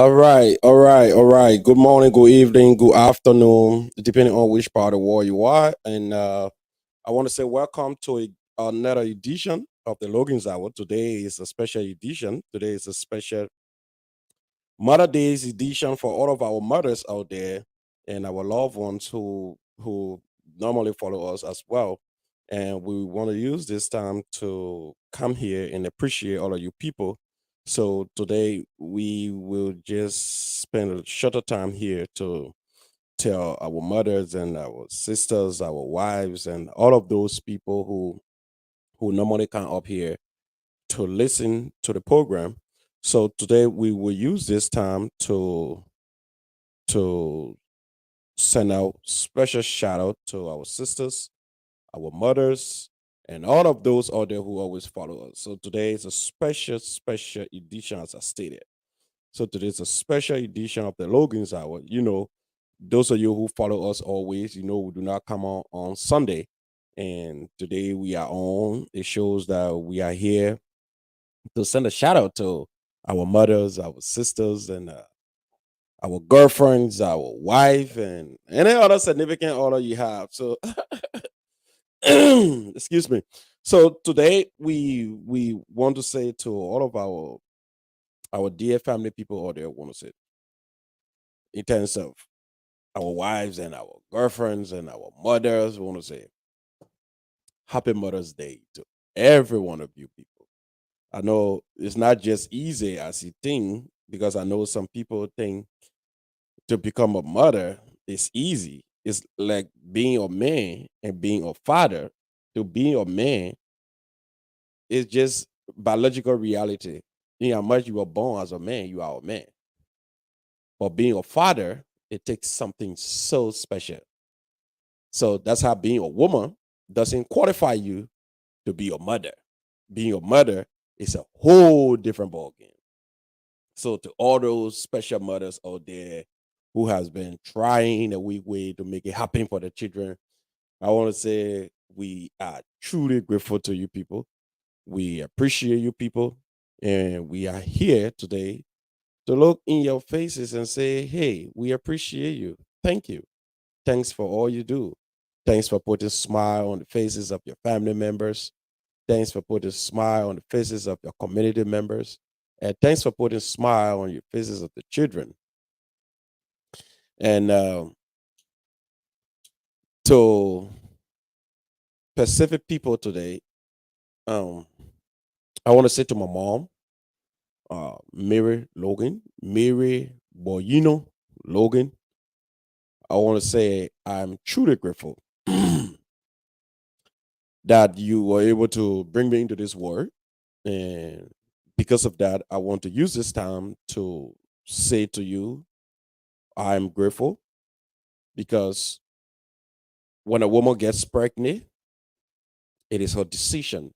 All right. Good morning, good evening, good afternoon, depending on which part of the world you are. And I want to say welcome to another edition of the Logan's Hour. Today is a special edition. Today is a special Mother Day's edition for all of our mothers out there and our loved ones who normally follow us as well. And we want to use this time to come here and appreciate all of you people. So today we will just spend a shorter time here to tell our mothers and our sisters, our wives, and all of those people who normally come up here to listen to the program. So today we will use this time to send out special shout out to our sisters, our mothers, and all of those out there who always follow us. So today is a special edition, as I stated. So today is a special edition of the Logan's Hour. Those of you who follow us always, we do not come on Sunday. And today we are on. It shows that we are here to send a shout out to our mothers, our sisters, and our girlfriends, our wife, and any other significant other you have. So, excuse me. So today we want to say to all of our dear family people out there, want to say in terms of our wives and our girlfriends and our mothers, we want to say Happy Mother's Day to every one of you people. I know it's not just easy as you think, because I know some people think to become a mother is easy. It's like being a man and being a father. To being a man is just biological reality. In how much you were born as a man, you are a man. But being a father, it takes something so special. So that's how being a woman doesn't qualify you to be a mother. Being a mother is a whole different ballgame. So to all those special mothers out there who has been trying in a weak way to make it happen for the children, I want to say we are truly grateful to you people. We appreciate you people, and we are here today to look in your faces and say, "Hey, we appreciate you. Thank you. Thanks for all you do. Thanks for putting a smile on the faces of your family members. Thanks for putting a smile on the faces of your community members. And thanks for putting a smile on your faces of the children." And to Pacific people today, um, I want to say to my mom, Mary Boyino Logan, I want to say I'm truly grateful that you were able to bring me into this world. And because of that, I want to use this time to say to you, I'm grateful because when a woman gets pregnant, it is her decision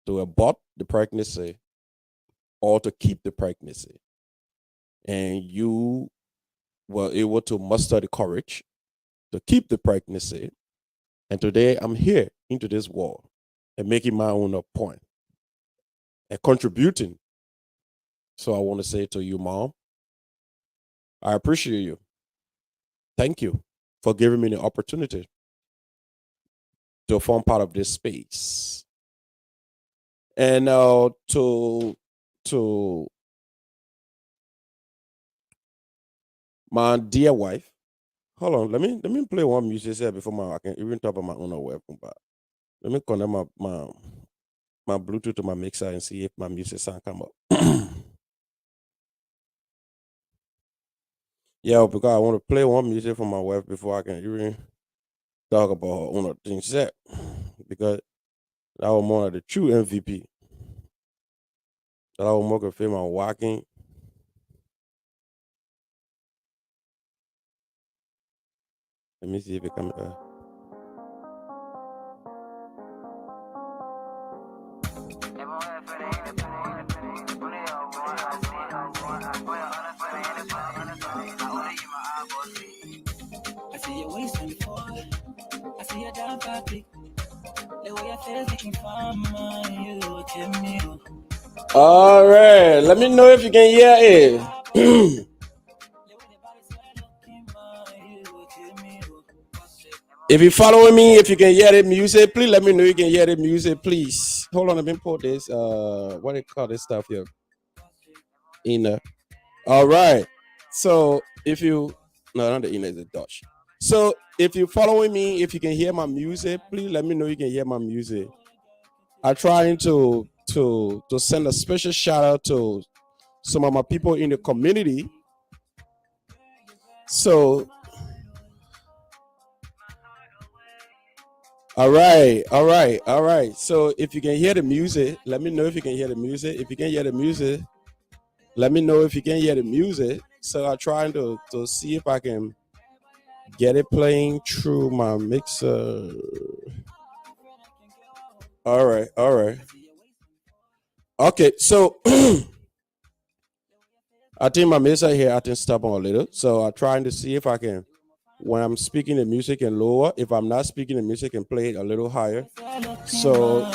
to abort the pregnancy or to keep the pregnancy. And you were able to muster the courage to keep the pregnancy. And today I'm here into this world and making my own point and contributing. So I want to say to you, Mom, I appreciate you. Thank you for giving me the opportunity to form part of this space. And to my dear wife, hold on, let me play one music here before I can even talk about my own weapon. But let me connect my Bluetooth to my mixer and see if my music sound come up. Yeah, because I want to play one music for my wife before I can even talk about her own things set. Because that was one of the true MVP. That I was more confirm I'm walking. Let me see if it comes. I see your waist on the floor. I see your down topic. The way I feel making fun of you, give me. All right. Let me know if you can hear it. If you following me, if you can hear the music, please let me know you can hear the music, please. Hold on, let me put this. What do you call this stuff here? Inner. All right. So if you no, not the inner, the Dutch. So if you following me, if you can hear my music, please let me know you can hear my music. I'm trying to send a special shout out to some of my people in the community. So all right, all right, all right. So if you can hear the music, let me know if you can hear the music. If you can hear the music, let me know if you can hear the music. So I'm trying to see if I can get it playing through my mixer. All right, all right. Okay, so I think my mixer here I can stop on a little. So I'm trying to see if I can when I'm speaking the music and lower. If I'm not speaking the music and play it a little higher. So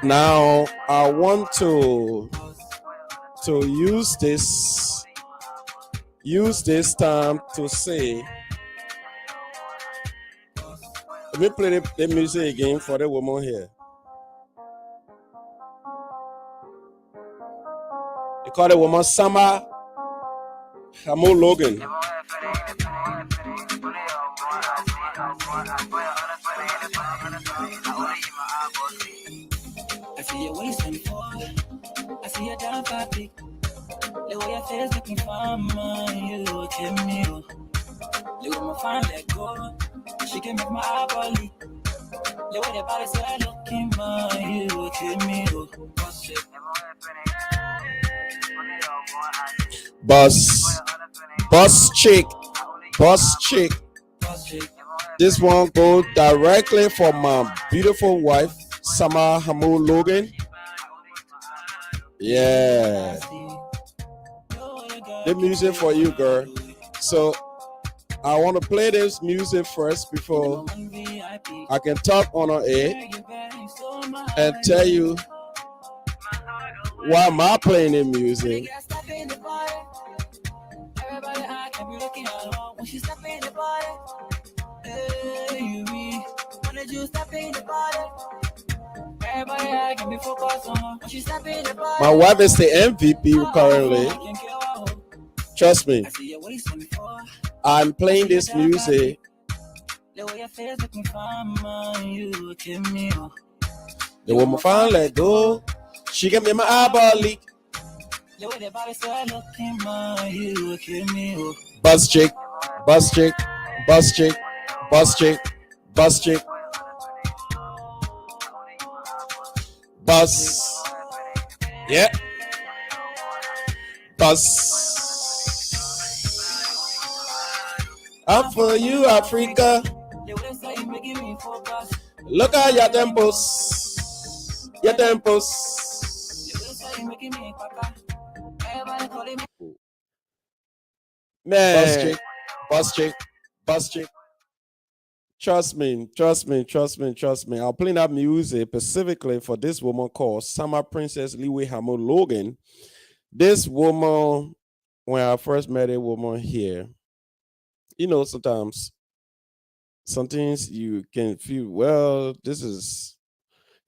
now I want to use this time to say let me play the music again for the woman here. They call the woman Summer Logan. I see your waist on the floor. I see your down topic. The way your face looking fine, man. You look at me. Look at my fine leg go. She can make my eyeball leak. The way the body say looking, man. You look at me. Boss chick, boss chick. This one go directly for my beautiful wife, Summer Logan. Yeah. The music for you, girl. So I want to play this music first before I can talk on our air and tell you why am I playing the music. Everybody I can be looking at her when she step in the body. Hey, you be when did you step in the body? Everybody I can be focused on her when she step in the body. My wife is the MVP currently. Trust me. I'm playing this music. The way your face looking fine, man, you look at me. The woman finally let go. She can make my eyeball leak. The way the body say looking, man, you look at me. Buzz chick, buzz chick, buzz chick, buzz chick, buzz chick, buzz. Yeah. Buzz. Up for you, Africa. Look at your temples. Your temples. Man. Buzz chick, buzz chick, buzz chick. Trust me, trust me, trust me, trust me. I'll play that music specifically for this woman called Summer Princess Liwe Hamo Logan. This woman, when I first met a woman here, you know, sometimes some things you can feel, well, this is,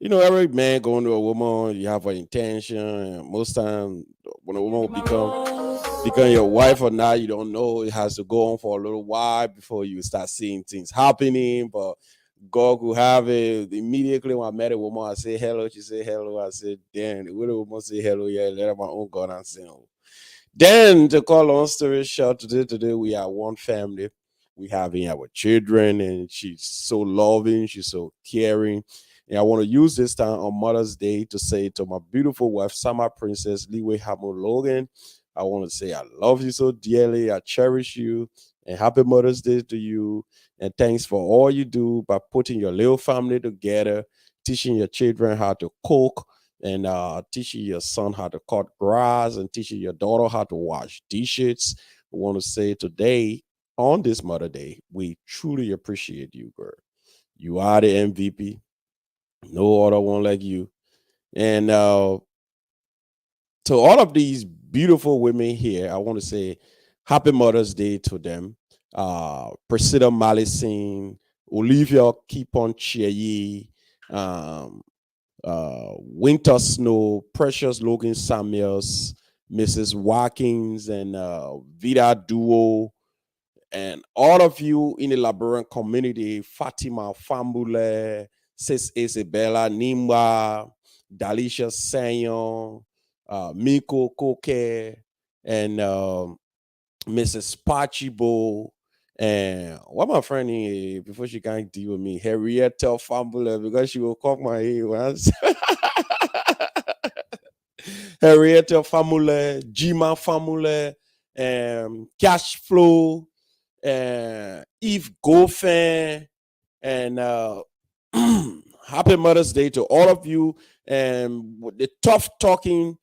you know, every man going to a woman, you have an intention. And most time, when a woman will become your wife or not, you don't know. It has to go on for a little while before you start seeing things happening. But God could have it immediately. When I met a woman, I said hello. She said hello. I said, damn, the woman say hello. Yeah, let her my own God and say hello. Then, to call long story short, today we are one family. We having our children, and she's so loving, she's so caring. And I want to use this time on Mother's Day to say to my beautiful wife, Summer Princess Liwe Hamo Logan, I want to say I love you so dearly. I cherish you, and happy Mother's Day to you. And thanks for all you do by putting your little family together, teaching your children how to cook, and teaching your son how to cut grass, and teaching your daughter how to wash dishes. I want to say today, on this Mother Day, we truly appreciate you, girl. You are the MVP. No other one like you. And to all of these beautiful women here, I want to say Happy Mother's Day to them. Priscilla Mallison, Olivia Keepon Cheye, um, Winter Snow, Precious Logan Samuels, Mrs. Watkins, and Vida Duo, and all of you in the Liberian community, Fatima Fambule, Sis Isabella Nimba, Dalisha Sanyon, Miko Koke, and Mrs. Pachibo, and what my friend is, before she can't deal with me, Henrietta Fambule, because she will cock my head once. Henrietta Famule, Jima Famule, Cash Flow, Eve Goffin, and happy Mother's Day to all of you. And the tough talking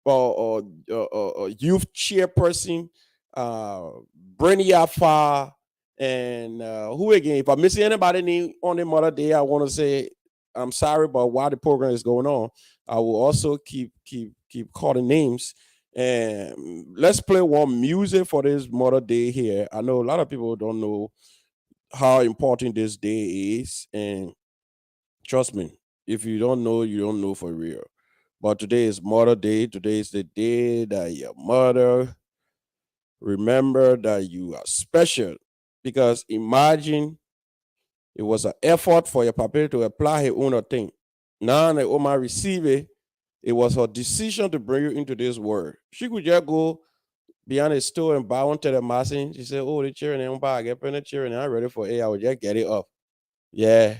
youth chairperson, Brenny Afa, and who again? If I'm missing anybody name on the Mother Day, I want to say I'm sorry, but while the program is going on, I will also keep calling names. And let's play one music for this Mother Day here. I know a lot of people don't know how important this day is, and trust me, if you don't know, you don't know for real. But today is Mother Day. Today is the day that your mother remember that you are special. Because imagine it was an effort for your papa to apply his own thing. Now the Oma receive it. It was her decision to bring you into this world. She could just go behind the store and buy one to the machine. She said, "Oh, the children, I'm buy, get the children. I'm ready for it. I will just get it up." Yeah.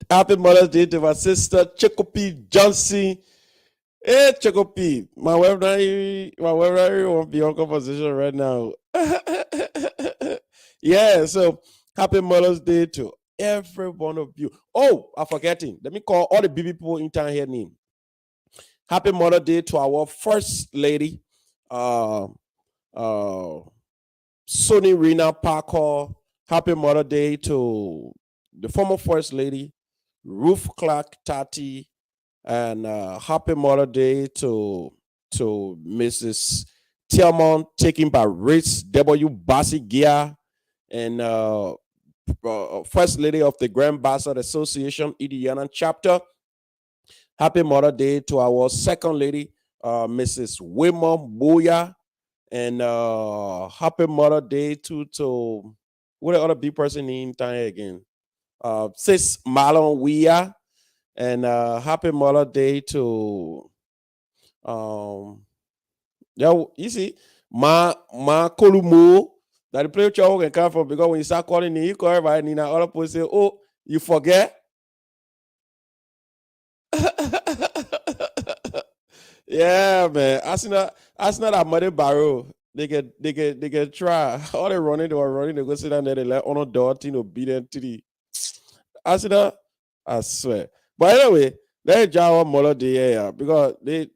Happy Mother's Day to my sister Chikopi Johnson. Hey, Chikopi, my wife won't be on conversation right now. Yeah, so happy Mother's Day to every one of you. Oh, I'm forgetting. Let me call all the baby people in town here name. Happy Mother's Day to our first lady, uh, Sonny Rena Parker. Happy Mother's Day to the former first lady, Ruth Clark Tati, and happy Mother's Day to Mrs. Tillman, taken by Rich W. Bassigia, and First Lady of the Grand Bastard Association, Indiana chapter. Happy Mother's Day to our second lady, Mrs. Wilma Boya, and happy Mother's Day to what the other big person in time again? Sis Marlon Wea, and happy Mother's Day to yeah, you see, Ma Kolumo that the player can come from, because when you start calling me, you call everybody, and other people say, "Oh, you forget." Yeah, man. Arsenal that muddy barrow. They can try. All they were running, they go sit down there, they let on a door, obedient to the Arsenal. I swear. But anyway, they job Mother Day, yeah, because they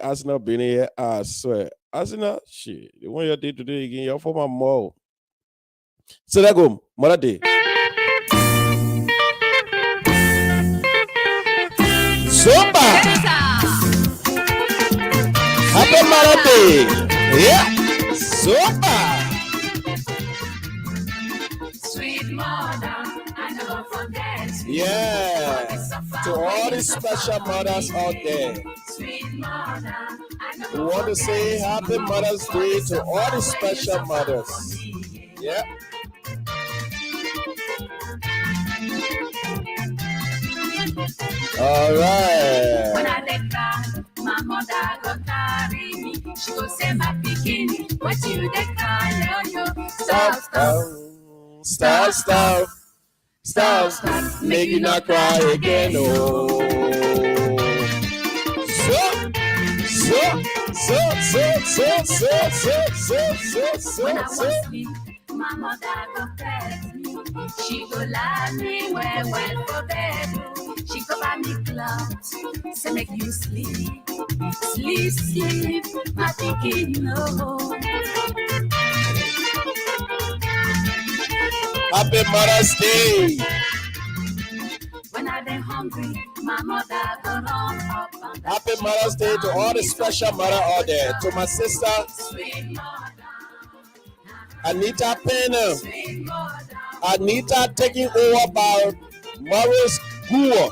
Arsenal been here. I swear. Arsenal, shit. They want your day today again. You're for my mom. So there go, Mother Day. Super! Happy Mother Day! Yeah! Super! Sweet mother, I never forget. Yeah! To all the special mothers out there, Sweet mother, I never we want to say Happy Mother's Day to all the special mothers. Yeah. All right. When I let go, my mother go carry me. She go say my bikini, what you dey call yo? Stop. Make you not cry again. Oh. When I was sleep, my mother go pet me. She go lie me well for bed. She go buy me clothes, say make you sleep, my thinking no. Happy Mother's Day. When I been hungry, my mother go run up and down. Happy Mother's Day to all the special mother out there. To my sister, Sweet mother, Anita Pena. sweet mother. Anita taking over by Maurice Guo.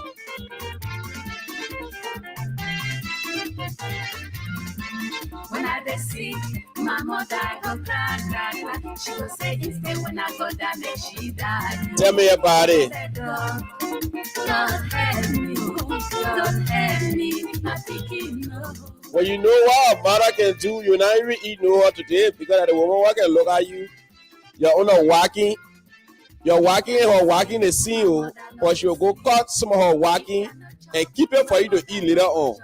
When I dey sick, my mother go cry, cry, cry. She go say instead when I go down, make she die. Tell me about it. God help me, God help me, my pikin no. Well, you know what a mother can do. You not even eat no what today because the woman can look at you. You're on a walking. You're walking and her walking the scene, oh, but she'll go cut some of her walking and keep it for you to eat later on.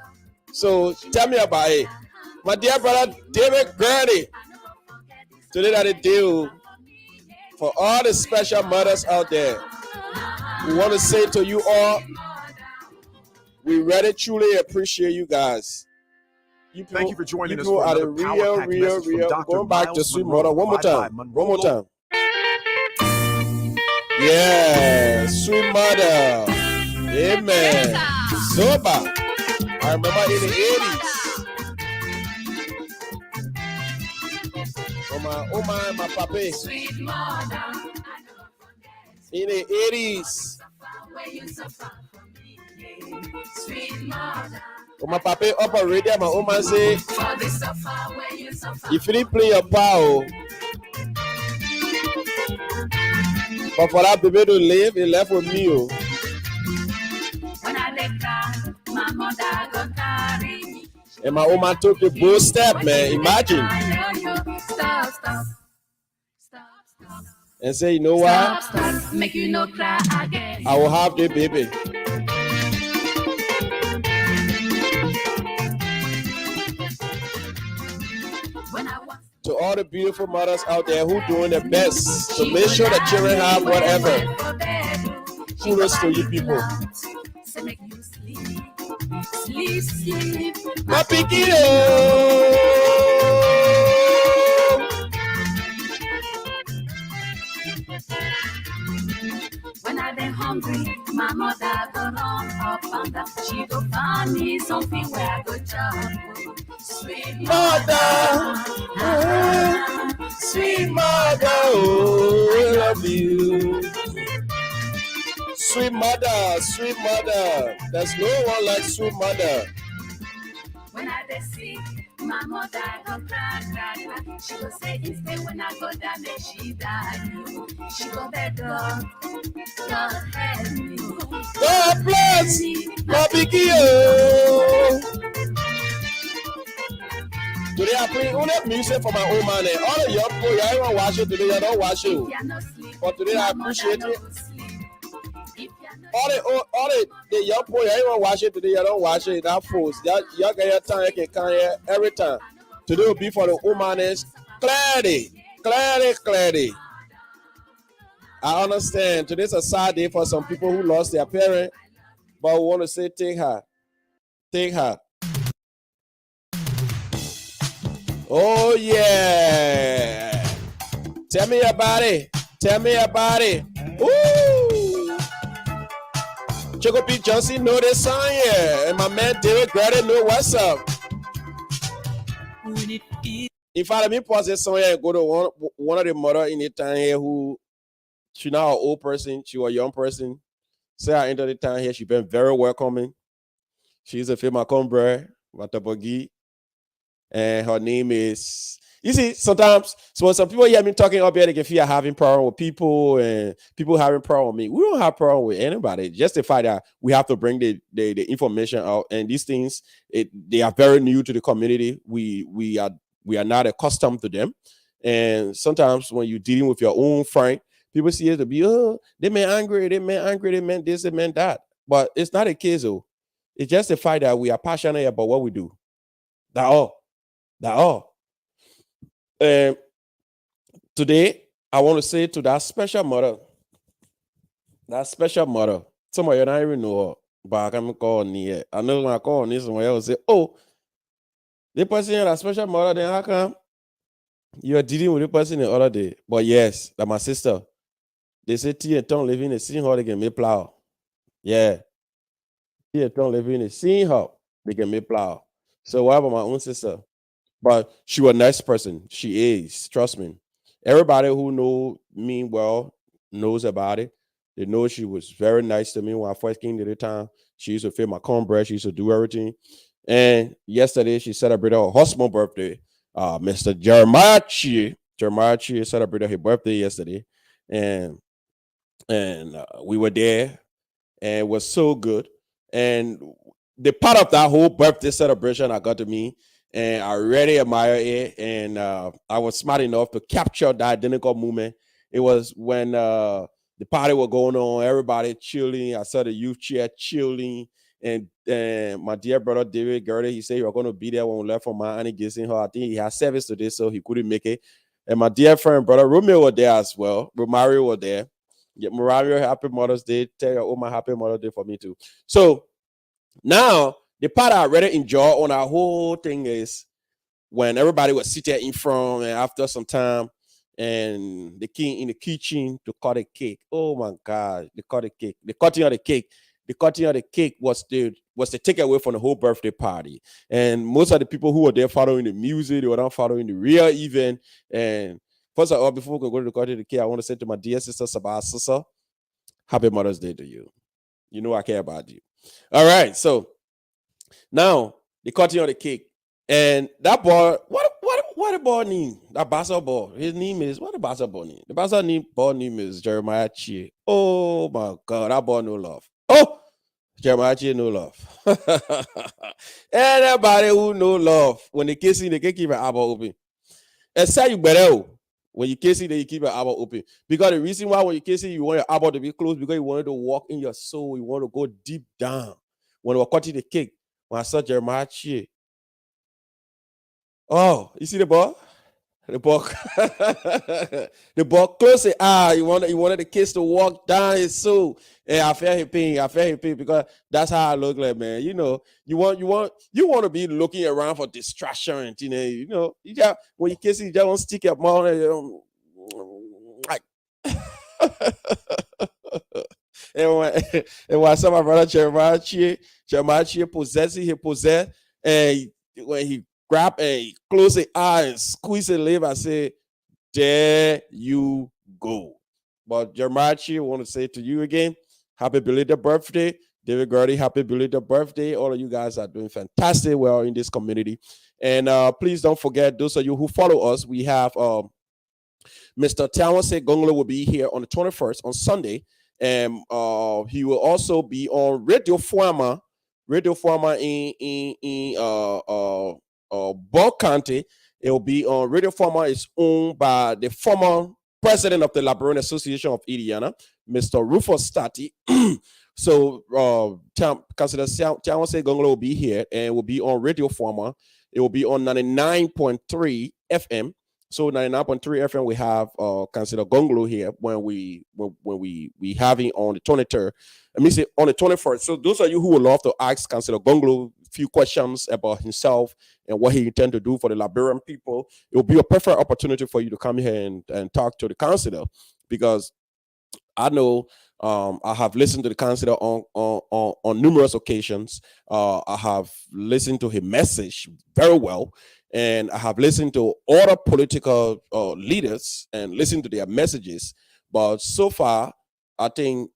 So tell me about it. My dear brother David Gurney, today that the day for all the special mothers out there. We want to say to you all, we really truly appreciate you guys. You people, Thank you for joining us people for are the another Power Pack message from Dr. Going back to Miles Sweet Monroe, Mother one more time. Bye-bye, Monroe. One more time. Yeah, Sweet Mother. Amen. Soba. I remember in the 80s. My papa. Sweet mother, In the 80s. where you suffer for me, yeah. Sweet mother, My papa up on radio, my woman say, for the suffer where you suffer. if you didn't play your power, but for that baby to live, it left with me. Oh. When I dey cry, my mother go carry me. And my woman took the bold step, man. Imagine. Stop, stop. Stop, stop. And say, you know what? Stop, stop. Make you no cry again. I will have the baby. When I was To all the beautiful mothers out there who doing their best to make sure the children have whatever. Kudos to you people. Say make you sleep. Sleep, sleep. My picky. When I been hungry, my mother go run up and down. She go find me something where I go chop. Sweet Mother, sweet mother, oh, I love you. Sweet mother, sweet mother. There's no one like sweet mother. When I dey sick, my mother go cry, cry, cry. She go say instead when I go down, make she die. She go beg God, God help me. God bless my picky. Oh. Today I play only music for my old man. All the young people, you don't watch it today, you don't watch it. If you're not sleep, But today I appreciate it. If you're not All the young people, you don't watch it today, you don't watch it. That post, y'all get your time, you can come here every time. Today will be for the old man is clarity. I understand. Today's a sad day for some people who lost their parent, but we want to say take her. Oh yeah. Tell me about it. Ooh. Choco P. Johnson know this song, yeah. And my man David Grady know what's up. If I let me pause this song here and go to one of the mother in the town here who she now an old person, she was a young person. Say I entered the town here, she been very welcoming. She's a female combrand, Watabogi. And her name is, you see, sometimes, so when some people hear me talking up here, they can feel having problem with people and people having problem with me. We don't have problem with anybody. Just the fact that we have to bring the information out. And these things, they are very new to the community. We are not accustomed to them. And sometimes when you're dealing with your own friend, people see it to be, oh, they meant angry, they meant this, they meant that. But it's not a case, though. It's just the fact that we are passionate about what we do. That's all. And today, I want to say to that special mother, some of you don't even know her, but I can call on here. I know when I call on this, someone else say, oh, the person is a special mother, then how come you are dealing with the person the other day? But yes, that's my sister. They say T and Tom living in the same hall they can make plow. Yeah. T and Tom living in the same hall they can make plow. So what about my own sister? But she was a nice person. She is, trust me. Everybody who know me well knows about it. They know she was very nice to me when I first came to the town. She used to feed my cornbread. She used to do everything. And yesterday she celebrated her husband's birthday. Mr. Jeremiah Chi. Jeremiah Chi celebrated his birthday yesterday. And we were there and it was so good. And the part of that whole birthday celebration I got to me, and I really admire it. And I was smart enough to capture that identical moment. It was when the party was going on, everybody chilling. I saw the youth chair chilling. And my dear brother David Gertie, he said he was going to be there when we left for my auntie Gissing her. I think he had service today, so he couldn't make it. And my dear friend, brother Romeo was there as well. Romario was there. Yeah, Mariah, happy Mother's Day. Tell your my happy Mother's Day for me too. So now the part I really enjoy on our whole thing is when everybody was sitting in front and after some time and the king in the kitchen to cut a cake. Oh my God, they cut a cake. The cutting of the cake. The cutting of the cake was the takeaway from the whole birthday party. And most of the people who were there following the music, they were not following the real event. And first of all, before we go to the cutting of the cake, I want to say to my dear sister Sabah Sister, happy Mother's Day to you. You know I care about you. All right, so now the cutting of the cake. And that boy, what the ball name? That basketball. His name is what the basketball name? The basketball name is Jeremiah Chi. Oh my God, that boy no love. Oh, Jeremiah Chi no love. Anybody who no love when they kissing, they can keep an eyeball open. Except you better. When you kissing, then you keep your eyeball open. Because the reason why when you kissing, you want your eyeball to be closed because you want it to walk in your soul. You want to go deep down. When we were cutting the cake, when I saw Jeremiah Chi, oh, you see the ball? The ball, the ball close it. He wanted the kiss to walk down his soul. And I felt his pain. I felt his pain because that's how I look like, man. You know, you want to be looking around for distraction. You just when you kiss it, you just don't stick your mouth like. and when, and when I saw my brother Jeremiah possessing, he possessed, and when he grab and close the eye and squeeze the lip. I say, there you go. But Jeremiah, I want to say to you again, happy belated birthday. David Gertie, happy belated birthday. All of you guys are doing fantastic well in this community. And please don't forget, those of you who follow us, we have Mr. Tawase Gongolo will be here on the 21st on Sunday. And he will also be on Radio Forma in Ball County. It will be on Radio Forma. Is owned by the former president of the Liberian Association of Indiana, Mr. Rufus Stati. So Councilor Tawase Gongolo will be here and will be on Radio Forma. It will be on 99.3 FM. So 99.3 FM, we have Councilor Gongolo here when we having on the 23rd. Let me say on the 21st. So those of you who would love to ask Councilor Gongolo a few questions about himself and what he intends to do for the Liberian people, it will be a perfect opportunity for you to come here and talk to the councilor, because I know I have listened to the councilor on numerous occasions. I have listened to his message very well, and I have listened to other political leaders and listened to their messages. But so far, I think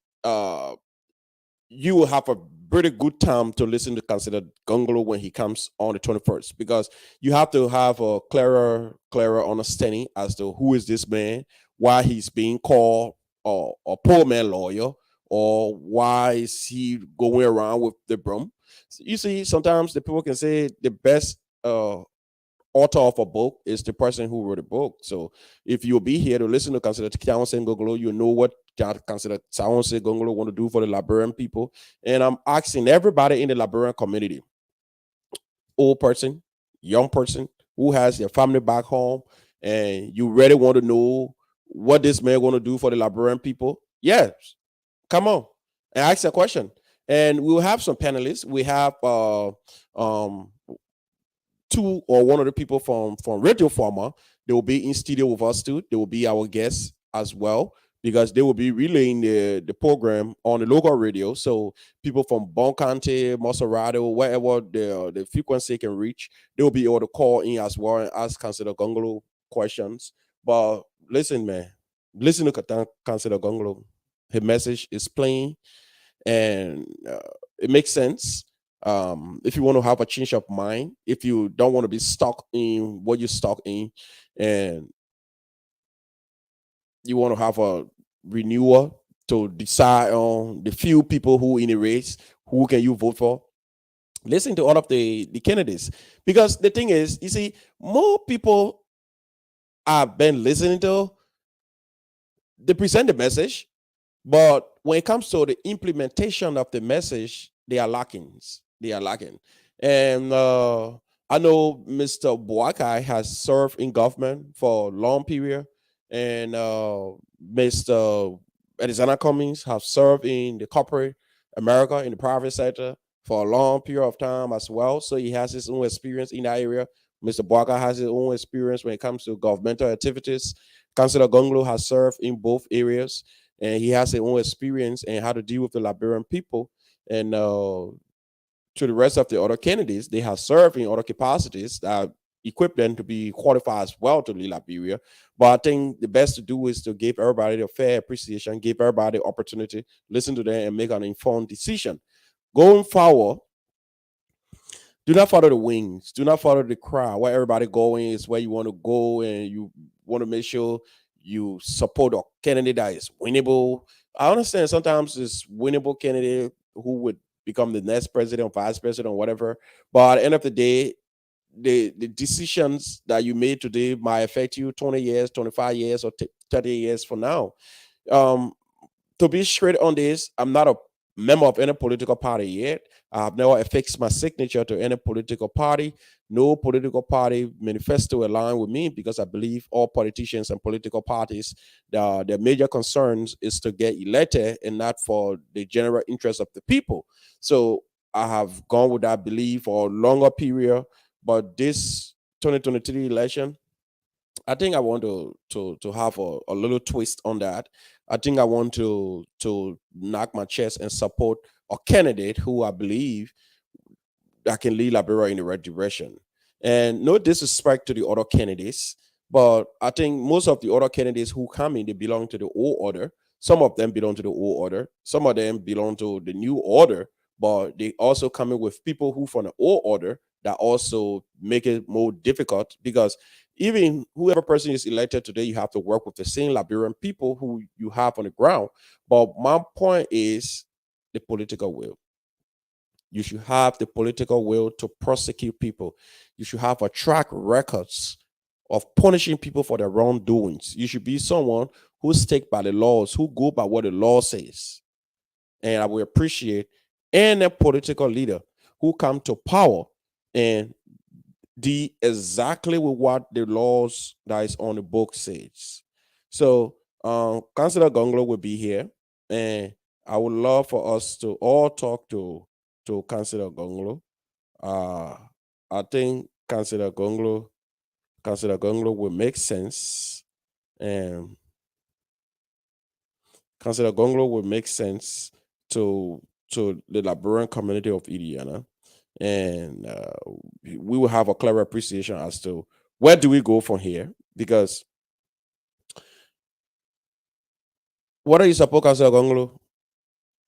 you will have a pretty good time to listen to Councilor Gongolo when he comes on the 21st, because you have to have a clearer understanding as to who is this man, why he's being called a poor man lawyer, or why is he going around with the broom. You see, sometimes the people can say the best author of a book is the person who wrote a book. So if you'll be here to listen to Councilor Tawase Gongolo, you know what Councilor Tawase Gongolo want to do for the Liberian people. And I'm asking everybody in the Liberian community, old person, young person, who has their family back home, and you really want to know what this man going to do for the Liberian people, yes, come on and ask a question. And we'll have some panelists. We have two or one of the people from Radio Farmer. They will be in studio with us too. They will be our guests as well. because they will be relaying the program on the local radio. So people from Bon County, Maserati, wherever the frequency can reach, they will be able to call in as well and ask Councilor Gongolo questions. But listen, man, listen to Councilor Gongolo. His message is plain, and it makes sense. If you want to have a change of mind, if you don't want to be stuck in what you're stuck in, and you want to have a renewal to decide on the few people who in the race, who can you vote for, listen to all of the candidates. Because the thing is, you see, more people I've been listening to, they present the message, but when it comes to the implementation of the message, they are lacking. They are lacking. And I know Mr. Boakai has served in government for a long period, and Mr. Arizona Cummings have served in the corporate America in the private sector for a long period of time as well. So he has his own experience in that area. Mr. Boakai has his own experience when it comes to governmental activities. Councillor Gonglo has served in both areas, and he has his own experience and how to deal with the Liberian people. And to the rest of the other candidates, they have served in other capacities that equip them to be qualified as well to lead Liberia. But I think the best to do is to give everybody a fair appreciation, give everybody the opportunity, listen to them, and make an informed decision. Going forward, do not follow the wings. Do not follow the crowd. Where everybody going is where you want to go, and you want to make sure you support a candidate that is winnable. I understand sometimes it's winnable candidate who would become the next president, or vice president, or whatever. But at the end of the day, the decisions that you made today might affect you 20 years, 25 years, or 30 years from now. Um, to be straight on this, I'm not a member of any political party yet. I've never affixed my signature to any political party. No political party manifesto align with me because I believe all politicians and political parties, their major concerns is to get elected and not for the general interest of the people. So I have gone with that belief for a longer period. But this 2023 election, I think I want to have a little twist on that. I think I want to knock my chest and support a candidate who I believe that can lead Liberia in the right direction. And no disrespect to the other candidates, but I think most of the other candidates who come in, they belong to the old order. Some of them belong to the old order. Some of them belong to the new order, but they also come in with people who from the old order that also make it more difficult because even whoever person is elected today, you have to work with the same Liberian people who you have on the ground. But my point is the political will. You should have the political will to prosecute people. You should have a track records of punishing people for their wrongdoings. You should be someone who stick by the laws, who go by what the law says. And I will appreciate any political leader who come to power and do exactly with what the laws that is on the book says. So Councillor Gonglo will be here, and I would love for us to all talk to Councillor Gonglo. Uh, I think Councillor Gonglo will make sense, and Councillor Gonglo will make sense to the Liberian community of Indiana, and we will have a clear appreciation as to where do we go from here. Because what do you support, Councillor Gonglo?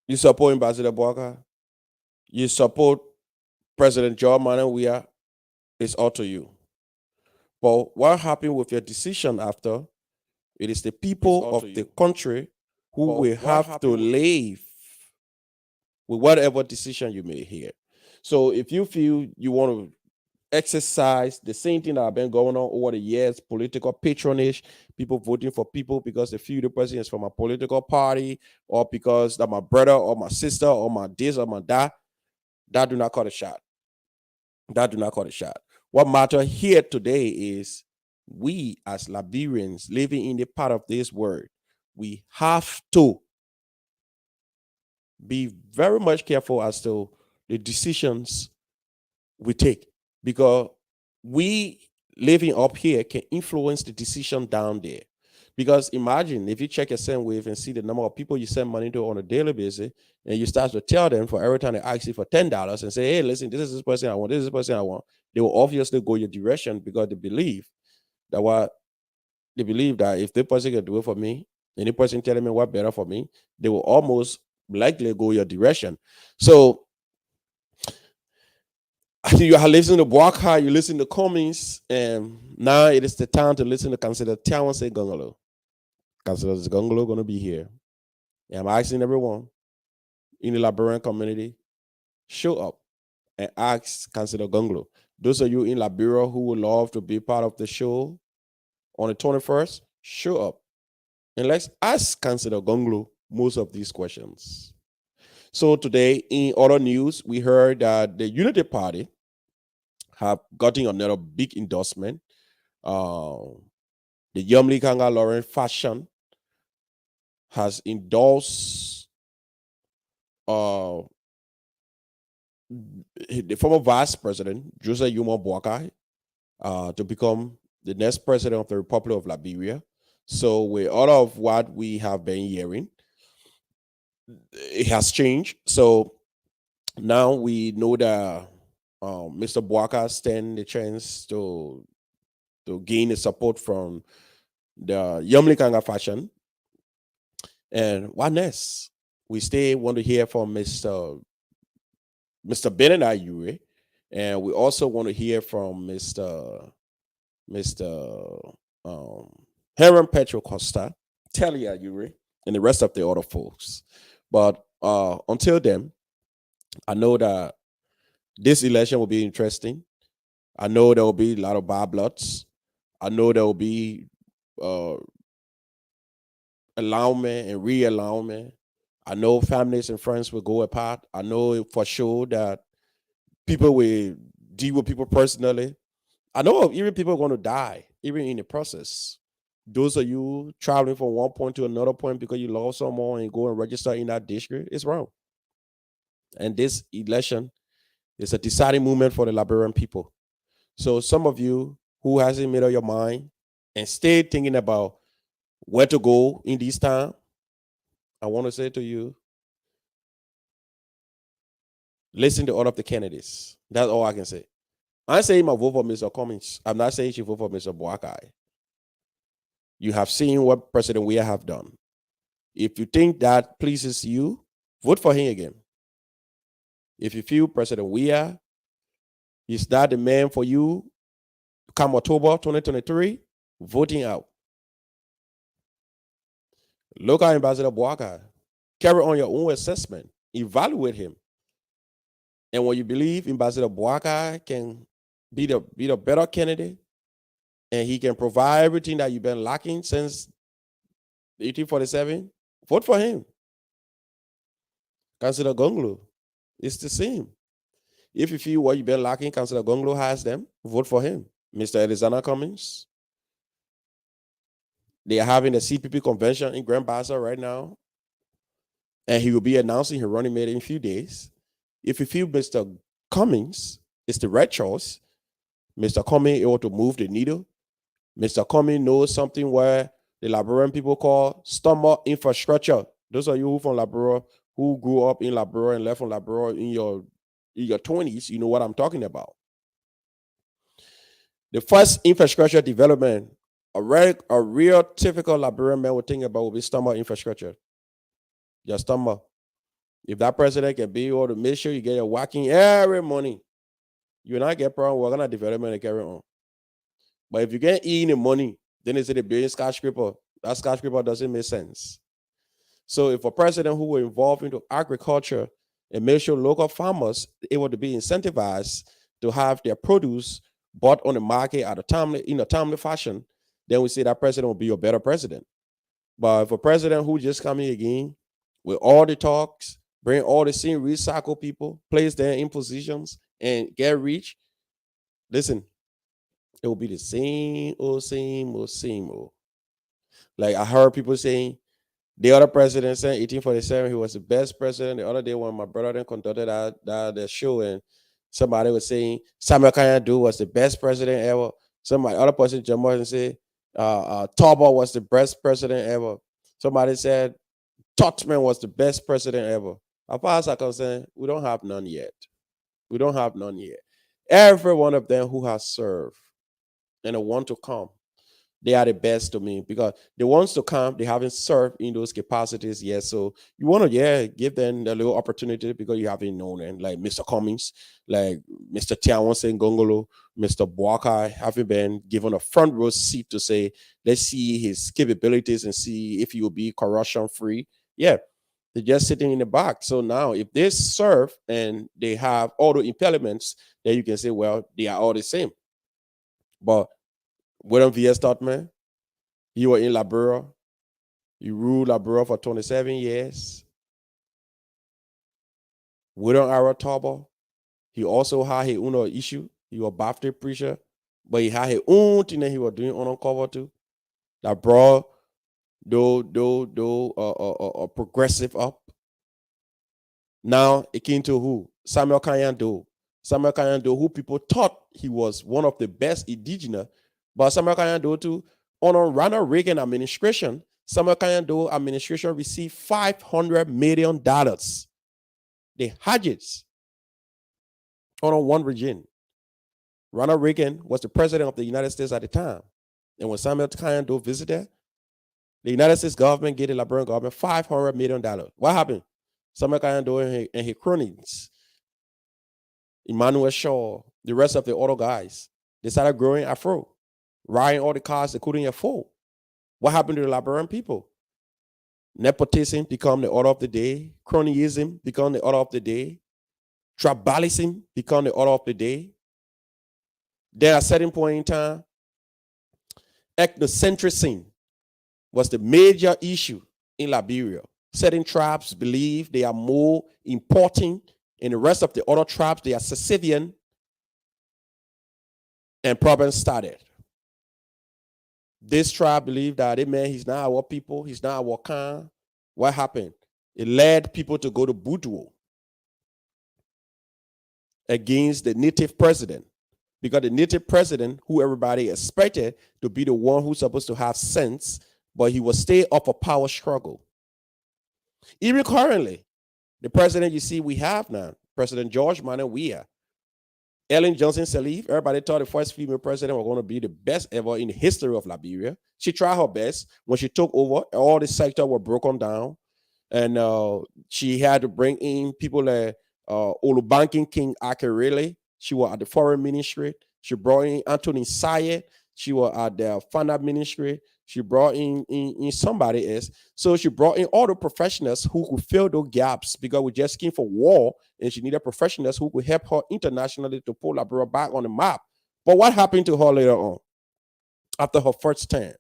You support Ambassador Boaka? You support President John Manuel Weah? It's all to you. But what happened with your decision after? It is the people of the country who will have to live with whatever decision you made here. So if you feel you want to exercise the same thing that have been going on over the years, political patronage, people voting for people because they feel the person is from a political party, or because that my brother or my sister or my this or my that do not call a shot. That do not call a shot. What matter here today is we as Liberians living in the part of this world, we have to be very much careful as to the decisions we take, because we living up here can influence the decision down there. Because imagine if you check your send wave and see the number of people you send money to on a daily basis, and you start to tell them for every time they ask you for $10 and say, hey, listen, this is this person I want, this is this person I want, they will obviously go your direction because that what they believe that if the person can do it for me, any person telling me what better for me, they will almost likely go your direction. So you are listening to Boaka, you listen to Cummings, and now it is the time to listen to Consider Tawanse Gungalo. Consider Gungalo going to be here. And I'm asking everyone in the Liberian community, show up and ask Consider Gungalo. Those of you in Liberia who would love to be part of the show on the 21st, show up. And let's ask Consider Gungalo most of these questions. So today, in other news, we heard that the Unity Party have gotten another big endorsement. The Yumli Kanga Lauren Fashion has endorsed the former vice president, Jose Yuma Boakai, to become the next president of the Republic of Liberia. So with all of what we have been hearing, it has changed. So now we know that Mr. Boakai stand the chance to gain the support from the Yumli Kanga Fashion. And what next? We still want to hear from Mr. Bennett Ayure, and we also want to hear from Mr. Heron Petro Costa, Telly Ayure, and the rest of the other folks. But until then, I know that this election will be interesting. I know there will be a lot of bad bloods. I know there will be uh, allowment and reallowment. I know families and friends will go apart. I know for sure that people will deal with people personally. I know even people are going to die, even in the process. Those of you traveling from one point to another point because you lost someone and go and register in that district, it's wrong. And this election is a deciding moment for the Liberian people. So some of you who hasn't made up your mind and stay thinking about where to go in this time, I want to say to you, listen to all of the candidates. That's all I can say. I'm saying my vote for Mr. Cummings. I'm not saying you vote for Mr. Boakai. You have seen what President Weah have done. If you think that pleases you, vote for him again. If you feel President Weah is not the man for you, come October 2023, voting out. Local Ambassador Boakai, carry on your own assessment, evaluate him. And when you believe Ambassador Boakai can be the better candidate, and he can provide everything that you've been lacking since 1847, vote for him. Councillor Gonglo, it's the same. If you feel what you've been lacking, Councillor Gonglo has them, vote for him. Mr. Elizana Cummings, they are having a CPP convention in Grand Bassa right now, and he will be announcing his running mate in a few days. If you feel Mr. Cummings is the right choice, Mr. Cummings able to move the needle. Mr. Cummings knows something where the Liberian people call stomach infrastructure. Those of you who from Liberia, who grew up in Liberia and left from Liberia in your 20s, you know what I'm talking about. The first infrastructure development, a real typical Liberian man would think about will be stomach infrastructure. Your stomach. If that president can be able to make sure you get your walking every morning, you will not get problem working on development and carry on. But if you get in the money, then they say the building skyscraper. That skyscraper doesn't make sense. So if a president who will involve into agriculture and make sure local farmers able to be incentivized to have their produce bought on the market at in a timely fashion, then we say that president will be a better president. But if a president who just coming again with all the talks, bring all the same recycle people, place them in positions and get rich, listen, it will be the same old. Like I heard people saying the other president said 1847 he was the best president. The other day when my brother then conducted that show and somebody was saying Samuel Kanyadu was the best president ever. Somebody other person jumped up and said Tauber was the best president ever. Somebody said Totman was the best president ever. As far as I'm concerned, we don't have none yet. We don't have none yet. Every one of them who has served and want to come, they are the best to me because the ones to come, they haven't served in those capacities yet. So you want to, give them a little opportunity because you haven't known them, like Mr. Cummings, like Mr. Tiawanse Gongolo, Mr. Boaka, haven't been given a front row seat to say, let's see his capabilities and see if he will be corruption free. Yeah, they're just sitting in the back. So now, if they serve and they have all the impediments, then you can say, well, they are all the same. But William V.S. Totman, he was in Liberia. He ruled Liberia for 27 years. William Ara Tauber, he also had his own issue. He was a Baptist preacher, but he had his own thing that he was doing on cover too. That brought progressive up. Now it came to who? Samuel Kanyando. Samuel Kanyando, who people thought he was one of the best indigenous, but Samuel Kanyando too, on Ronald Reagan administration, Samuel Kanyando administration received $500 million. The Hadgets on one regime. Ronald Reagan was the president of the United States at the time. And when Samuel Kanyando visited, the United States government gave the Liberian government $500 million. What happened? Samuel Kanyando and his cronies, Emmanuel Shaw, the rest of the other guys, they started growing Afro, riding all the cars they couldn't afford. What happened to the Liberian people? Nepotism become the order of the day. Cronyism become the order of the day. Tribalism become the order of the day. Then at a certain point in time, ethnocentrism was the major issue in Liberia. Certain tribes believe they are more important and the rest of the other tribes, they are Sicilian, and problems started. This tribe believed that, hey man, he's not our people, he's not our kind. What happened? It led people to go to Boudreaux against the native president, because the native president, who everybody expected to be the one who's supposed to have sense, but he will stay up a power struggle. Even currently, the president you see we have now, President George Manuel Weah, Ellen Johnson Sirleaf, everybody thought the first female president was going to be the best ever in the history of Liberia. She tried her best. When she took over, all the sectors were broken down. And she had to bring in people like Olubankin King Akerele. She was at the foreign ministry. She brought in Anthony Sayed. She was at the finance ministry. She brought in somebody else. So she brought in all the professionals who could fill those gaps, because we just came for war and she needed professionals who could help her internationally to pull Liberia back on the map. But what happened to her later on? After her first term,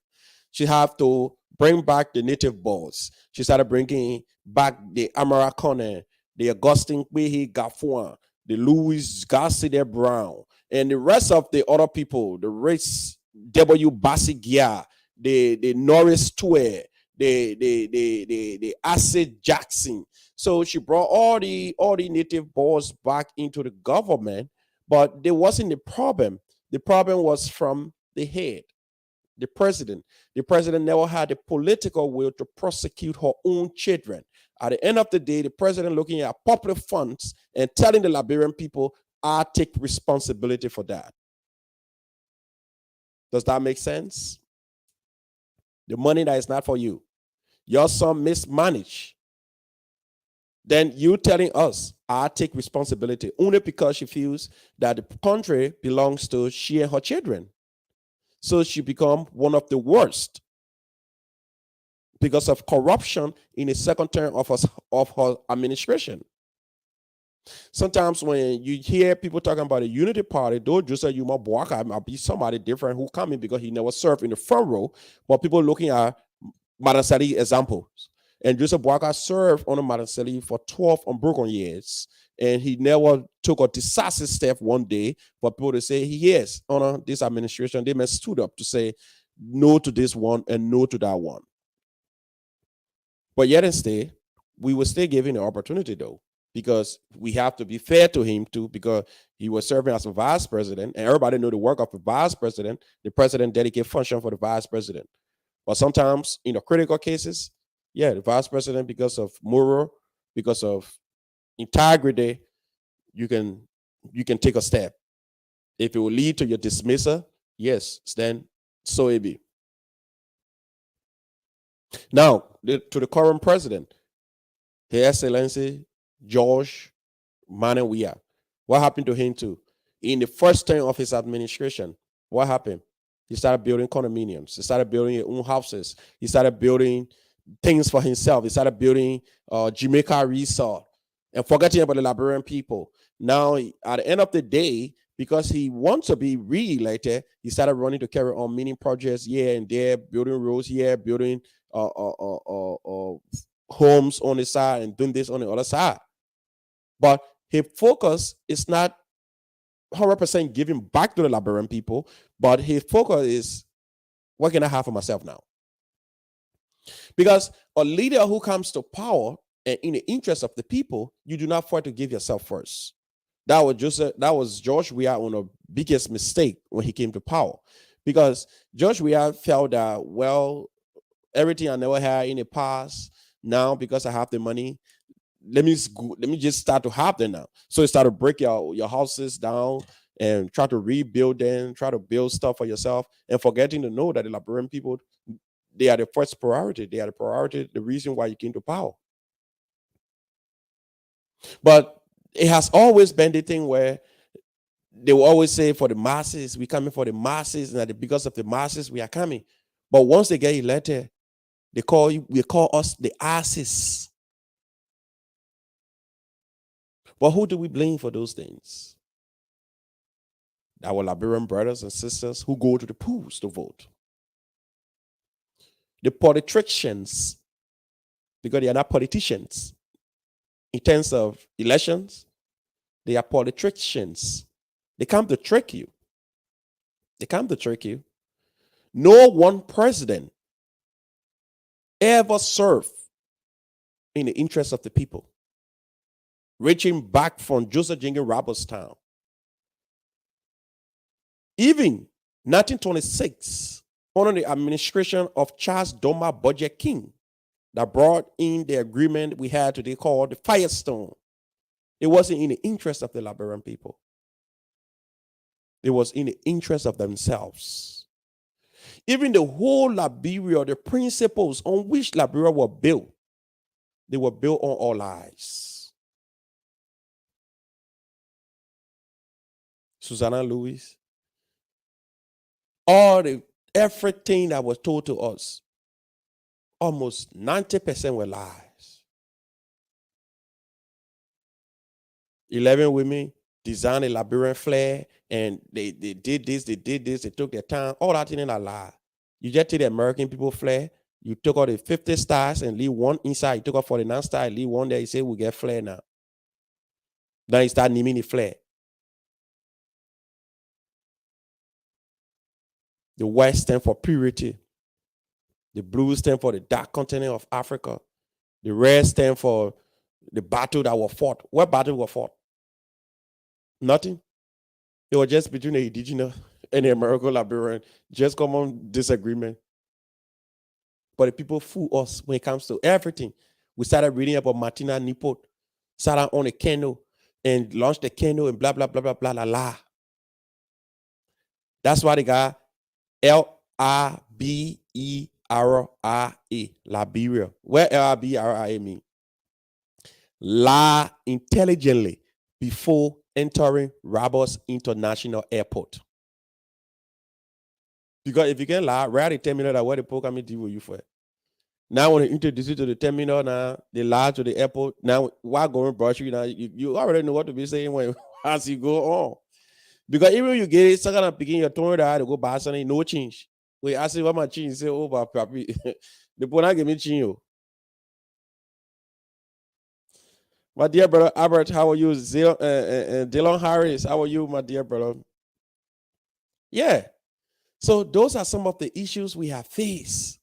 she had to bring back the native boys. She started bringing back the Americana, the Augustine Kwehi Gafuan, the Louis Garcia Brown, and the rest of the other people, the race W. Basigia, the Norris Tue, the Acid Jackson. So she brought all the native boys back into the government, but there wasn't the problem. The problem was from the head, the president. The president never had the political will to prosecute her own children. At the end of the day, the president looking at popular funds and telling the Liberian people, I take responsibility for that. Does that make sense? The money that is not for you, your son mismanaged, then you telling us, I take responsibility only because she feels that the country belongs to she and her children. So she become one of the worst because of corruption in the second term of her administration. Sometimes when you hear people talking about the unity party, don't just say you might be somebody different who come in because he never served in the front row, but people looking at Madansari examples. And Joseph Boaka served on Madansari for 12 unbroken years, and he never took a decisive step one day for people to say, yes, on this administration, they may stood up to say no to this one and no to that one. But yet instead, we were still given the opportunity though. because we have to be fair to him too, because he was serving as a vice president, and everybody know the work of the vice president. The president dedicate function for the vice president. But sometimes in the critical cases, yeah, the vice president, because of moral, because of integrity, you can take a step. If it will lead to your dismissal, yes, then so it be. Now, to the current president, His Excellency George Manawia. What happened to him too? In the first term of his administration, what happened? He started building condominiums. He started building his own houses. He started building things for himself. He started building Jamaica Resort and forgetting about the Liberian people. Now, at the end of the day, because he wants to be re-elected, he started running to carry on many projects here and there, building roads here, building homes on the side and doing this on the other side. But his focus is not 100% giving back to the Liberian people, but his focus is, what can I have for myself now? Because a leader who comes to power and in the interest of the people, you do not afford to give yourself first. That was George Weah on the biggest mistake when he came to power, because George Weah felt that, well, everything I never had in the past, now because I have the money, let me just start to have them now. So you start to break your houses down and try to rebuild them, try to build stuff for yourself, and forgetting to know that the Liberian people, they are the first priority. They are the priority, the reason why you came to power. But it has always been the thing where they will always say, for the masses, we're coming for the masses, and that because of the masses, we are coming. But once they get elected, they call us the asses. But who do we blame for those things? Our Liberian brothers and sisters who go to the polls to vote. The politicians, because they are not politicians. In terms of elections, they are politicians. They come to trick you. They come to trick you. No one president ever served in the interest of the people, reaching back from Joseph Jenkins Roberts' time. Even 1926, under the administration of Charles Doma Budget King, that brought in the agreement we had today called the Firestone. It wasn't in the interest of the Liberian people. It was in the interest of themselves. Even the whole Liberia, the principles on which Liberia were built, they were built on all lies. Susanna Lewis, everything that was told to us, almost 90% were lies. 11 women designed a Liberian flag, and they did this, they took their time. All that thing in a lie. You just take the American people flag, you took out the 50 stars and leave one inside. You took out 49 stars, leave one there. You say, we get flag now. Then you start naming the flag. The white stand for purity. The blue stand for the dark continent of Africa. The red stand for the battle that was fought. What battle was fought? Nothing. It was just between the indigenous and the American Liberian. Just common disagreement. But the people fool us when it comes to everything. We started reading about Martina Nipot, sat down on a canoe and launched the canoe and blah, blah, blah, blah, blah, blah, blah. That's why they got L-I-B-E-R-I-A, Liberia. What L-I-B-R-I-A mean? Lie intelligently before entering Roberts International Airport. Because if you can lie, right at the terminal, that what the program deal with you for. Now when they introduce you to the terminal, now they lie to the airport. Now while going brush you, now you already know what to be saying when as you go on. Because even when you get it, second and picking your tone to go buy something, no change. Wait, I say what my change say, oh, but papi, the point I give me change. My dear brother Albert, how are you? Dylan Harris, how are you, my dear brother? Yeah. So those are some of the issues we have faced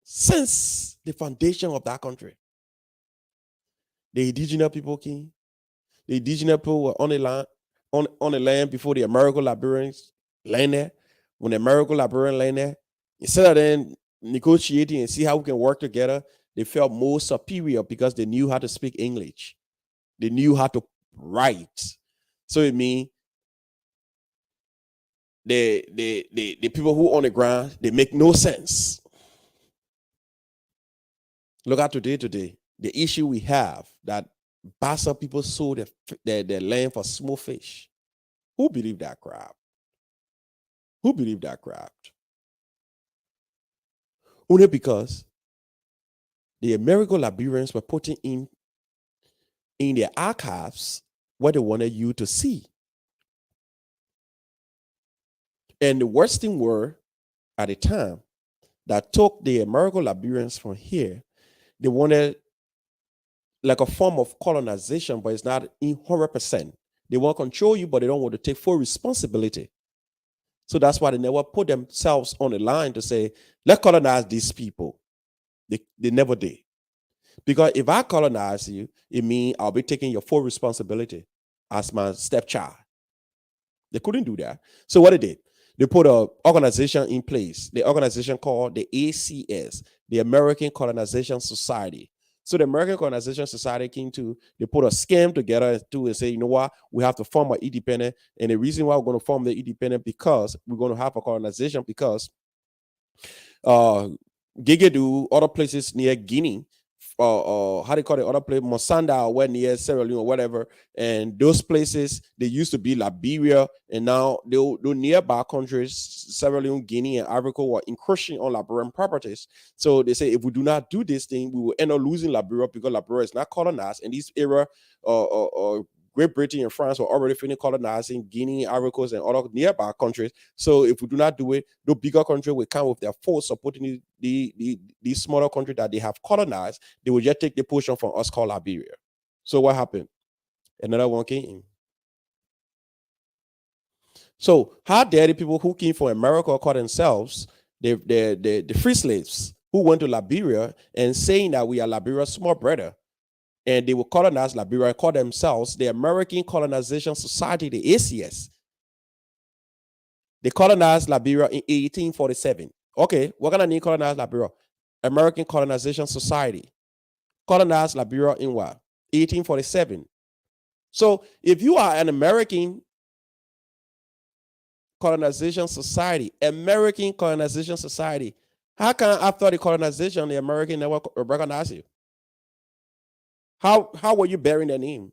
since the foundation of that country. The indigenous people came, The indigenous people were on the land on the land before the American Liberians landed. When the American Liberian landed, instead of then negotiating and see how we can work together, they felt more superior because they knew how to speak English. They knew how to write. So it means the people who on the ground, they make no sense. Look at today. The issue we have that Bassa people sold their land for small fish. Who believed that crap? Who believed that crap? Only because the American Liberians were putting in their archives what they wanted you to see. And the worst thing were, at the time, that took the American Liberians from here, they wanted like a form of colonization, but it's not in 100%. They want to control you, but they don't want to take full responsibility. So that's why they never put themselves on the line to say, let's colonize these people. They never did. Because if I colonize you, it means I'll be taking your full responsibility as my stepchild. They couldn't do that. So what they did, they put an organization in place, the organization called the ACS, the American Colonization Society. So the American Colonization Society came to, they put a scheme together and say, you know what, we have to form an independent. And the reason why we're going to form the independent, because we're going to have a colonization, because Gigadu, other places near Guinea, how do you call it, other place, Mosanda, or where near Sierra Leone or whatever, and those places, they used to be Liberia, and now they're nearby countries, Sierra Leone, Guinea, and Ivory Coast, were encroaching on Liberian properties. So they say, if we do not do this thing, we will end up losing Liberia, because Liberia is not colonized, and this era, Great Britain and France were already finished colonizing Guinea, Ivory Coast, and other nearby countries. So if we do not do it, the bigger country will come with their force supporting these smaller countries that they have colonized. They will just take the portion from us called Liberia. So what happened? Another one came in. So how dare the people who came from America call themselves the free slaves who went to Liberia and saying that we are Liberia's small brother? And they will colonize Liberia and call themselves the American Colonization Society, the ACS. They colonized Liberia in 1847. Okay, we're going to need colonize Liberia. American Colonization Society. Colonized Liberia in what? 1847. So if you are an American Colonization Society, American Colonization Society, how can after the colonization, the American never recognize you? How were you bearing their name?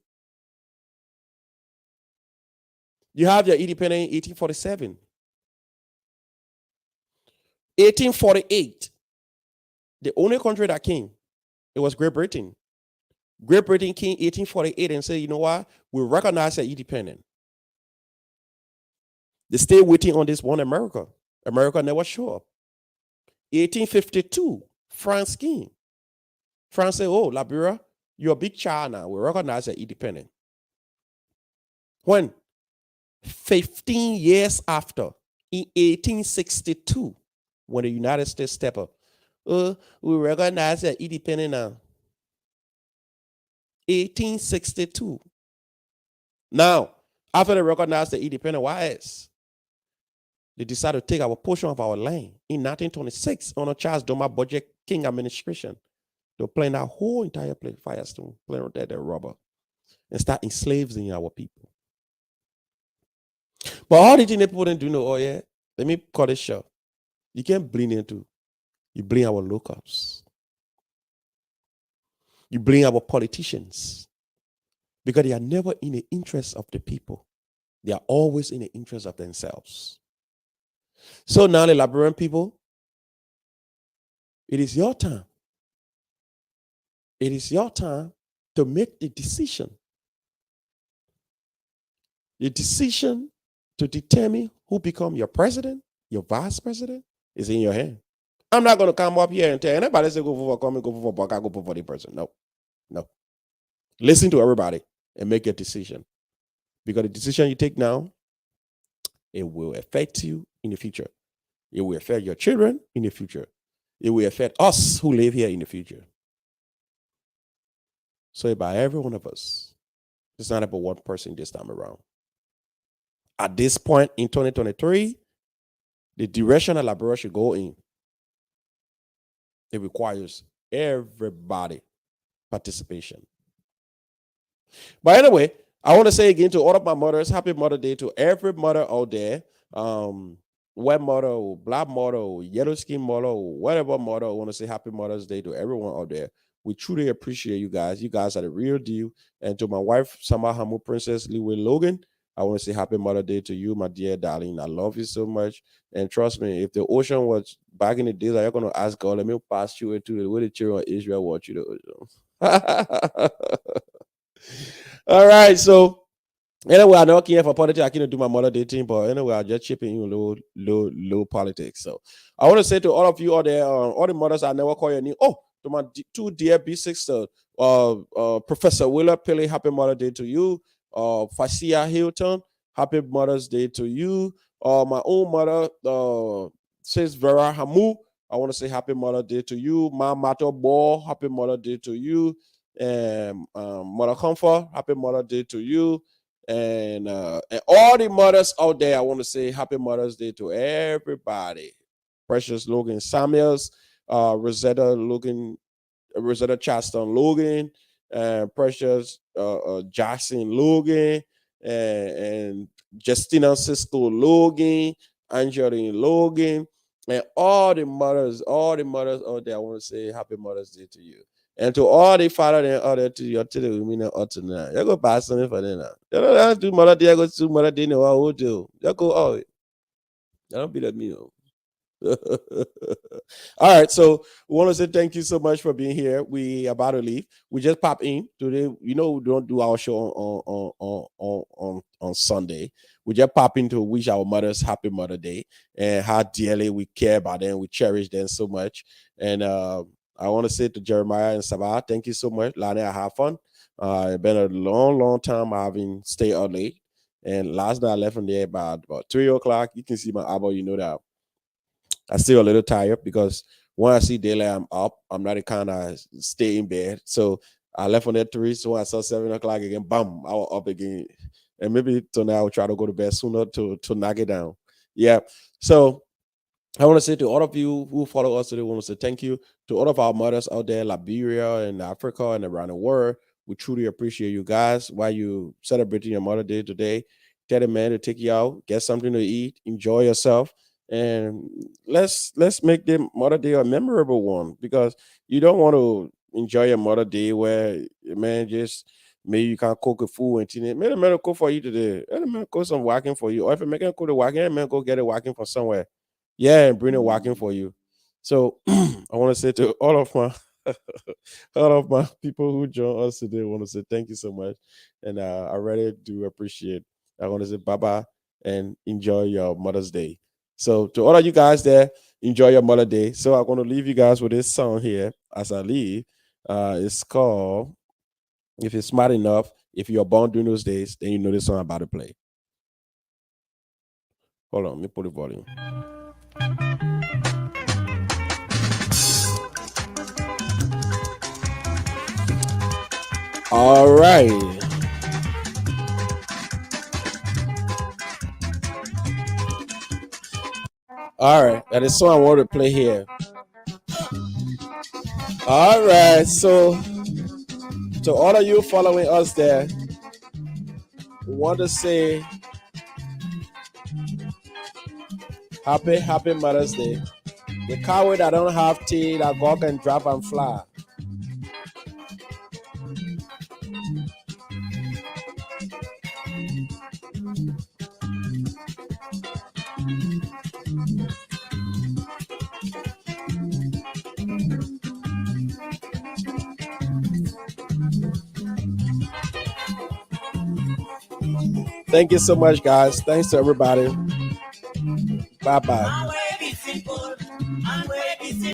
You have your independence in 1847. 1848, the only country that came, it was Great Britain. Great Britain came 1848 and said, you know what? We recognize their independence. They stay waiting on this one America. America never show up. 1852, France came. France said, oh, Liberia, you're a big child now. We recognize their independence. When? 15 years after, in 1862, when the United States stepped up, we recognize that independent now. 1862. Now, after they recognized the independent, they decided to take our portion of our land in 1926 on a Charles Doma budget King administration. They were playing that whole entire place, Firestone, playing with that rubber, and start enslaving our people. But all the things that people didn't do, oh yeah, let me cut it short. You can't blame into. You blame our locals. You blame our politicians. Because they are never in the interest of the people. They are always in the interest of themselves. So now the Liberian people, it is your time. It is your time to make the decision. The decision to determine who become your president, your vice president, is in your hand. I'm not going to come up here and tell anybody say go for come go for Buck, I go for the person. No. Listen to everybody and make a decision. Because the decision you take now, it will affect you in the future. It will affect your children in the future. It will affect us who live here in the future. So by every one of us, It's not about one person this time around. At this point in 2023, the direction that Liberia should go in, it requires everybody participation. But anyway, I want to say again to all of my mothers, happy Mother Day to every mother out there. White mother, or black mother, or yellow skin mother, or whatever mother. I want to say happy Mother's Day to everyone out there. We truly appreciate you guys. You guys are the real deal. And to my wife, Sama Hamu Princess Liwe Logan, I want to say happy Mother Day to you, my dear darling. I love you so much. And trust me, if the ocean was back in the days, I'm going to ask God, let me pass you into the way the children of Israel watch you the ocean. All right, so anyway, I'm not here for politics. I can't do my Mother Day thing, but anyway, I'm just chipping in low politics. So I want to say to all of you out there, all the mothers I never call your name. Oh, to my two dear B6, Professor Willa Pele, happy Mother Day to you. Fasia Hilton, happy Mother's Day to you. My own mother, says Vera Hamu. I want to say happy Mother Day to you. Ma Mato Bo, happy Mother Day to you. And Mother Comfort, happy Mother Day to you. And all the mothers out there, I want to say happy Mother's Day to everybody. Precious Logan Samuels, Rosetta Chaston Logan, Precious Jackson Logan, and Justina Cisco Logan, Angeline Logan, and all the mothers out there, I want to say happy Mother's Day to you. And to all the father and other to your to the women out tonight. You go buy something for them now. You don't do Mother Day, I go to Mother Day, no, I will do. You go, oh, don't be like me, no. All right, so we want to say thank you so much for being here. We about to leave. We just pop in today. You know, we don't do our show on Sunday. We just pop in to wish our mothers happy Mother Day and how dearly we care about them. We cherish them so much. And I want to say to Jeremiah and Sabah, thank you so much. Lani, I have fun. It's been a long time having stayed out late. And last night I left from there about 3 o'clock. You can see my eyeball, you know that I still a little tired because when I see daylight, I'm up. I'm not the kind of stay in bed. So I left on that 3. So when I saw 7 o'clock again, bam, I was up again. And maybe tonight I'll try to go to bed sooner to knock it down. Yeah. So I want to say to all of you who follow us today, I want to say thank you to all of our mothers out there, Liberia and Africa and around the world. We truly appreciate you guys while you celebrating your Mother Day today. Tell the man to take you out, get something to eat, enjoy yourself, and let's make the Mother Day a memorable one because you don't want to enjoy your Mother Day where man just maybe you can't cook a food and things. Man, the man will cook for you today. Let the man cook some walking for you. Or if you make him cook the walking, man go get it walking from somewhere. Yeah, and bring it walking for you. So I want to say to all of my all of my people who join us today, I want to say thank you so much. And I really do appreciate. I want to say bye bye and enjoy your Mother's Day. So to all of you guys there, enjoy your Mother Day. So I'm going to leave you guys with this song here as I leave. It's called If You're Smart Enough. If you're born during those days, then you know this song I'm about to play. Hold on, let me put the volume. All right. All right. That is song I want to play here. All right. So to all of you following us there, we want to say happy Mother's Day. The coward that don't have tea that God can drop and fly. Thank you so much, guys. Thanks to everybody. Bye bye.